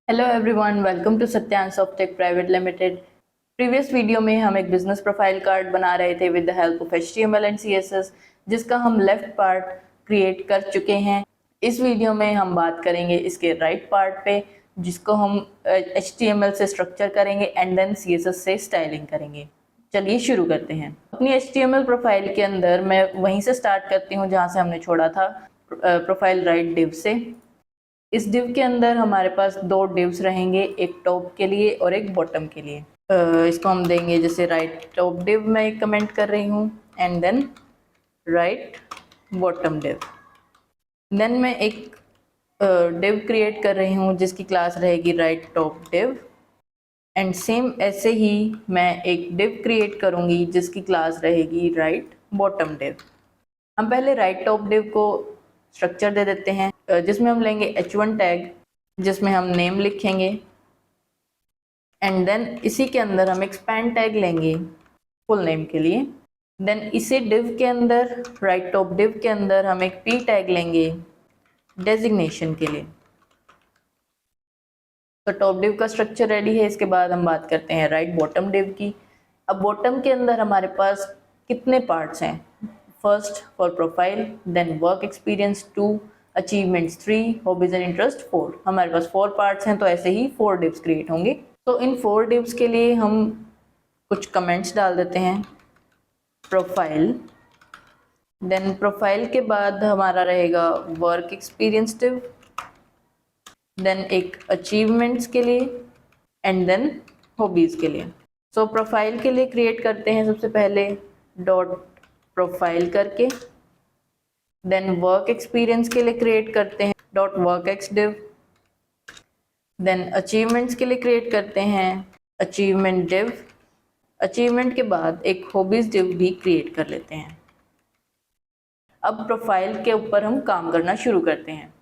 Hello everyone, welcome to Satyansh Softtech Private Limited. Previous video में हम एक बिजनेस प्रोफाइल कार्ड बना रहे थे with the help of HTML and CSS, जिसका हम लेफ्ट पार्ट क्रिएट कर चुके हैं। इस वीडियो में हम बात करेंगे इसके राइट पार्ट पे, जिसको हम HTML से स्ट्रक्चर करेंगे एंड देन CSS से स्टाइलिंग करेंगे। चलिए शुरू करते हैं। अपनी HTML प्रोफाइल के अंदर मैं वहीं से स्टार्ट करती हूँ जहाँ से हमने छोड़ा था, प्रोफाइल राइट डिव से। इस डिव के अंदर हमारे पास दो डिव्स रहेंगे, एक टॉप के लिए और एक बॉटम के लिए। इसको हम देंगे जैसे राइट टॉप डिव मैं कमेंट कर रही हूँ and then right bottom div. Then मैं एक डिव क्रिएट कर रही हूँ जिसकी क्लास रहेगी right top div, and same ऐसे ही मैं एक डिव क्रिएट करूँगी जिसकी क्लास रहेगी राइट बॉटम डिव। हम पहले राइट टॉप डिव को स्ट्रक्चर दे देते हैं, जिसमें हम लेंगे h1 टैग, जिसमें हम नेम लिखेंगे एंड देन इसी के अंदर हम एक्सपैंड टैग लेंगे फुल नेम के लिए। देन इसी डिव के अंदर, राइट टॉप डिव के अंदर हम एक p टैग लेंगे डेजिग्नेशन के लिए। तो टॉप डिव का स्ट्रक्चर रेडी है। इसके बाद हम बात करते हैं राइट बॉटम डिव की। अब बॉटम के अंदर हमारे पास कितने पार्ट्स हैं? First for profile, then work experience 2, achievements 3, hobbies and interest 4। हमारे पास 4 पार्ट्स हैं, तो ऐसे ही 4 डिव्स क्रिएट होंगे। तो इन 4 डिव्स के लिए हम कुछ कमेंट्स डाल देते हैं। प्रोफाइल, देन प्रोफाइल के बाद हमारा रहेगा वर्क एक्सपीरियंस डिव, देन एक अचीवमेंट्स के लिए एंड देन हॉबीज़ के लिए। सो प्रोफाइल के लिए क्रिएट करते हैं सबसे पहले डॉट प्रोफाइल करके, देन वर्क एक्सपीरियंस के लिए क्रिएट करते हैं dot work ex div, then achievements के लिए क्रिएट करते हैं अचीवमेंट डिव। अचीवमेंट के बाद एक हॉबीज डिव भी क्रिएट कर लेते हैं। अब प्रोफाइल के ऊपर हम काम करना शुरू करते हैं।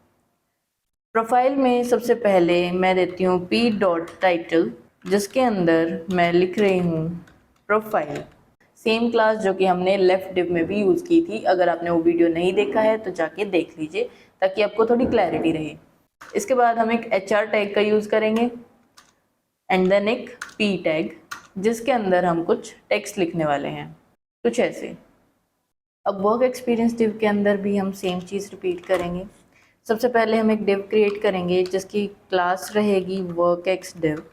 प्रोफाइल में सबसे पहले मैं देती हूँ p डॉट टाइटल, जिसके अंदर मैं लिख रही हूँ प्रोफाइल। सेम क्लास जो कि हमने लेफ्ट डिव में भी यूज़ की थी। अगर आपने वो वीडियो नहीं देखा है तो जाके देख लीजिए ताकि आपको थोड़ी क्लैरिटी रहे। इसके बाद हम एक HR टैग का यूज़ करेंगे एंड देन एक p टैग, जिसके अंदर हम कुछ टेक्स्ट लिखने वाले हैं, कुछ ऐसे। अब वर्क एक्सपीरियंस डिव के अंदर भी हम सेम चीज़ रिपीट करेंगे। सबसे पहले हम एक डिव क्रिएट करेंगे जिसकी क्लास रहेगी वर्क एक्स डिव।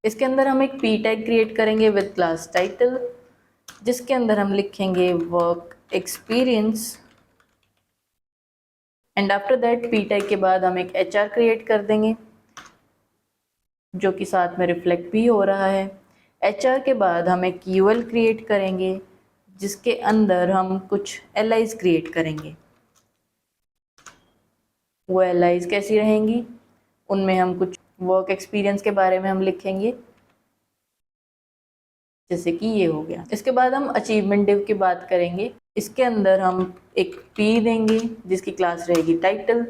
इसके अंदर हम एक p टैग क्रिएट करेंगे विद क्लास टाइटल, जिसके अंदर हम लिखेंगे work experience, and after that p tag के बाद हम एक HR क्रिएट कर देंगे जो कि साथ में रिफ्लेक्ट भी हो रहा है। HR के बाद हम एक UL क्रिएट करेंगे जिसके अंदर हम कुछ LIs क्रिएट करेंगे। वो LIs कैसी रहेंगी? उनमें हम कुछ वर्क एक्सपीरियंस के बारे में हम लिखेंगे, जैसे कि ये हो गया। इसके बाद हम अचीवमेंट डिव की बात करेंगे। इसके अंदर हम एक p देंगे जिसकी क्लास रहेगी टाइटल,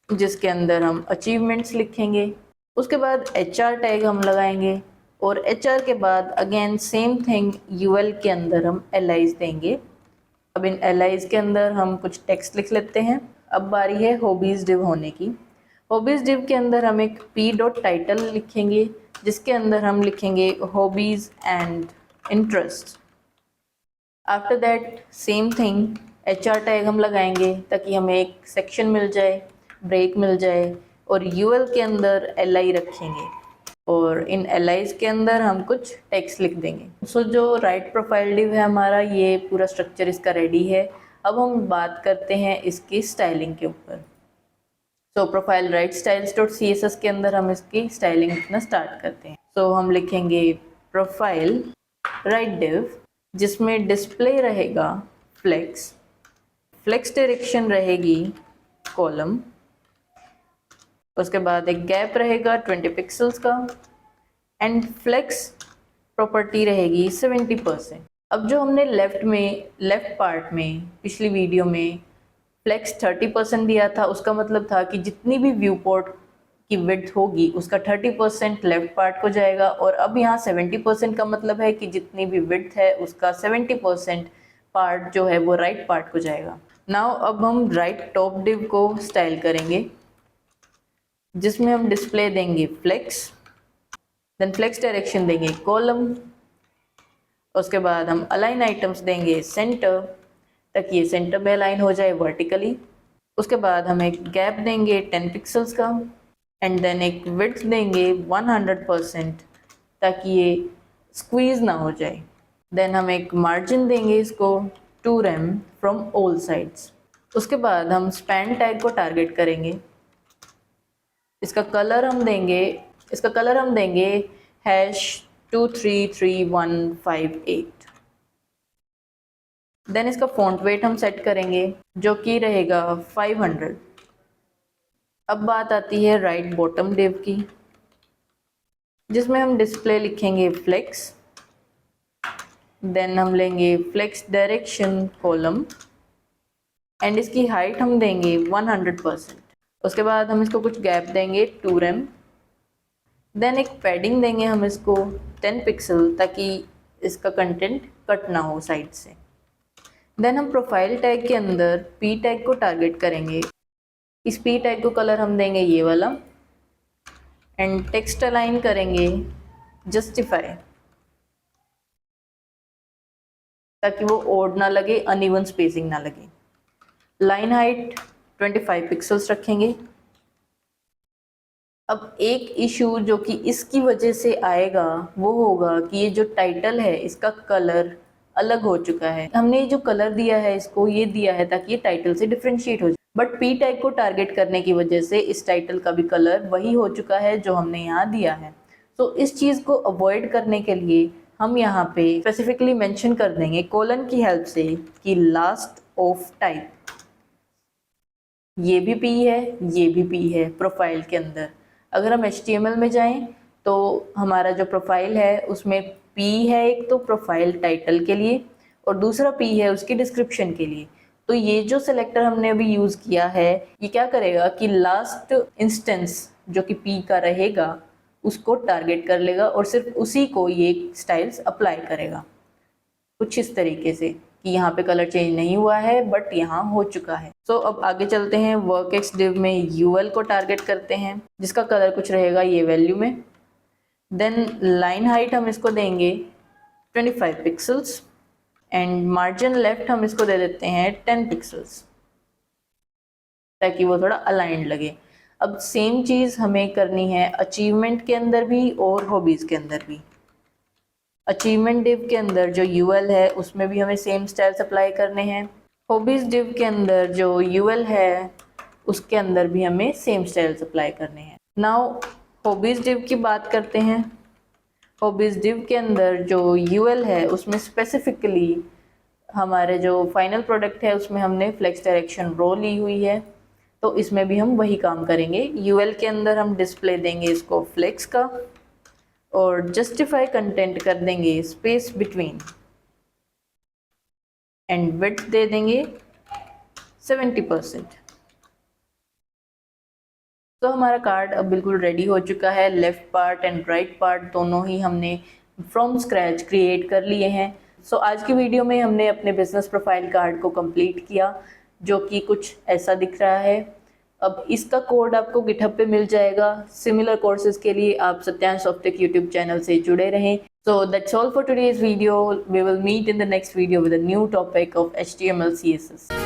जिसके अंदर हम अचीवमेंट्स लिखेंगे। उसके बाद HR टैग हम लगाएंगे और HR के बाद अगेन सेम थिंग UL के अंदर हम LIs देंगे। अब इन LIs के अंदर हम कुछ टेक्स्ट लिख लेते हैं। अब बारी है हॉबीज़ डिव होने की। हॉबीज़ डिव के अंदर हम एक p डॉट टाइटल लिखेंगे जिसके अंदर हम लिखेंगे hobbies and interest. After that same thing HR tag हम लगाएंगे ताकि हमें एक सेक्शन मिल जाए, ब्रेक मिल जाए, और UL के अंदर LI रखेंगे और इन LIs के अंदर हम कुछ टेक्स्ट लिख देंगे। सो जो राइट प्रोफाइल डिव है हमारा, ये पूरा स्ट्रक्चर इसका रेडी है। अब हम बात करते हैं इसकी स्टाइलिंग के ऊपर। So profile right styles dot CSS के अंदर हम इसकी स्टाइलिंग लिखना स्टार्ट करते हैं। सो हम लिखेंगे प्रोफाइल राइट डिव, जिसमें डिस्प्ले रहेगा फ्लेक्स, फ्लेक्स डायरेक्शन रहेगी कॉलम, उसके बाद एक गैप रहेगा 20 पिक्सल्स का, एंड फ्लेक्स प्रॉपर्टी रहेगी 70%। अब जो हमने लेफ्ट पार्ट में पिछली वीडियो में फ्लेक्स 30% दिया था, उसका मतलब था कि जितनी भी व्यू पोर्ट की विड्थ होगी उसका 30% लेफ्ट पार्ट को जाएगा, और अब यहाँ 70% का मतलब है कि जितनी भी विड्थ है उसका 70% पार्ट जो है वो राइट पार्ट को जाएगा। नाउ अब हम राइट टॉप डिव को स्टाइल करेंगे। जिसमें हम डिस्प्ले देंगे फ्लेक्स, देन फ्लेक्स डायरेक्शन देंगे कॉलम, उसके बाद हम अलाइन आइटम्स देंगे सेंटर, ताकि ये सेंटर में अलाइन हो जाए वर्टिकली। उसके बाद हम एक गैप देंगे 10 पिक्सल्स का, एंड देन एक विड्थ देंगे 100% ताकि ये स्क्वीज ना हो जाए। देन हम एक मार्जिन देंगे इसको 2 rem फ्रॉम ऑल साइड्स। उसके बाद हम स्पैन टैग को टारगेट करेंगे। इसका कलर हम देंगे #233158। देन इसका फॉन्ट वेट हम सेट करेंगे जो कि रहेगा 500। अब बात आती है राइट बॉटम डिव की, जिसमें हम डिस्प्ले लिखेंगे फ्लेक्स, देन हम लेंगे फ्लेक्स डायरेक्शन कॉलम, एंड इसकी हाइट हम देंगे 100%। उसके बाद हम इसको कुछ गैप देंगे 2 rem, देन एक पैडिंग देंगे हम इसको 10 पिक्सल ताकि इसका कंटेंट कट ना हो साइड से। देन हम प्रोफाइल टैग के अंदर पी टैग को टारगेट करेंगे। इस पी टैग को कलर हम देंगे ये वाला, एंड टेक्स्ट अलाइन करेंगे जस्टिफाई, ताकि वो ओड ना लगे, अनइवन स्पेसिंग ना लगे। लाइन हाइट 25 पिक्सल्स रखेंगे। अब एक इशू जो कि इसकी वजह से आएगा वो होगा कि ये जो टाइटल है इसका कलर अलग हो चुका है। हमने ये जो कलर दिया है इसको ये दिया है ताकि ये टाइटल से डिफ्रेंशिएट हो जाए, बट पी टैग को टारगेट करने की वजह से इस टाइटल का भी कलर वही हो चुका है जो हमने यहाँ दिया है। तो इस चीज़ को अवॉइड करने के लिए हम यहाँ पे स्पेसिफिकली मेंशन कर देंगे कोलन की हेल्प से कि लास्ट ऑफ टाइप। ये भी पी है, ये भी पी है प्रोफाइल के अंदर। अगर हम HTML में जाएं तो हमारा जो प्रोफाइल है उसमें पी है एक तो प्रोफाइल टाइटल के लिए, और दूसरा पी है उसकी डिस्क्रिप्शन के लिए। तो ये जो सेलेक्टर हमने अभी यूज़ किया है ये क्या करेगा कि लास्ट इंस्टेंस जो कि पी का रहेगा उसको टारगेट कर लेगा और सिर्फ उसी को ये स्टाइल्स अप्लाई करेगा। कुछ इस तरीके से कि यहाँ पे कलर चेंज नहीं हुआ है बट यहाँ हो चुका है। सो अब आगे चलते हैं, वर्कएक्स डिव में यूएल को टारगेट करते हैं जिसका कलर कुछ रहेगा ये वैल्यू में। देन लाइन हाइट हम इसको देंगे 25 पिक्सल्स, एंड मार्जिन लेफ्ट हम इसको दे देते हैं 10 पिक्सल्स ताकि वो थोड़ा अलाइंड लगे। अब सेम चीज़ हमें करनी है अचीवमेंट के अंदर भी और हॉबीज़ के अंदर भी। अचीवमेंट डिव के अंदर जो यूएल है उसमें भी हमें सेम स्टाइल्स अप्लाई करने हैं। हॉबीज़ डिव के अंदर जो यूएल है उसके अंदर भी हमें सेम स्टाइल्स अप्लाई करने हैं। नाउ हॉबीज़ डिव की बात करते हैं। हॉबीज़ डिव के अंदर जो यूएल है उसमें स्पेसिफिकली हमारे जो फाइनल प्रोडक्ट है उसमें हमने फ्लेक्स डायरेक्शन रो ली हुई है, तो इसमें भी हम वही काम करेंगे। यूएल के अंदर हम डिस्प्ले देंगे इसको फ्लेक्स का, और जस्टिफाई कंटेंट कर देंगे स्पेस बिटवीन, एंड विड्थ दे देंगे 70%। तो हमारा कार्ड अब बिल्कुल रेडी हो चुका है। Left part and right part दोनों ही हमने फ्रॉम स्क्रैच क्रिएट कर लिए हैं। सो आज की वीडियो में हमने अपने बिजनेस प्रोफाइल कार्ड को कंप्लीट किया जो कि कुछ ऐसा दिख रहा है। अब इसका कोड आपको गिटहब पे मिल जाएगा। सिमिलर कोर्सेज के लिए आप सत्यांश सॉफ्टटेक यूट्यूब चैनल से जुड़े रहें। So that's all for today's video. We will meet in the next video with a new topic of HTML CSS.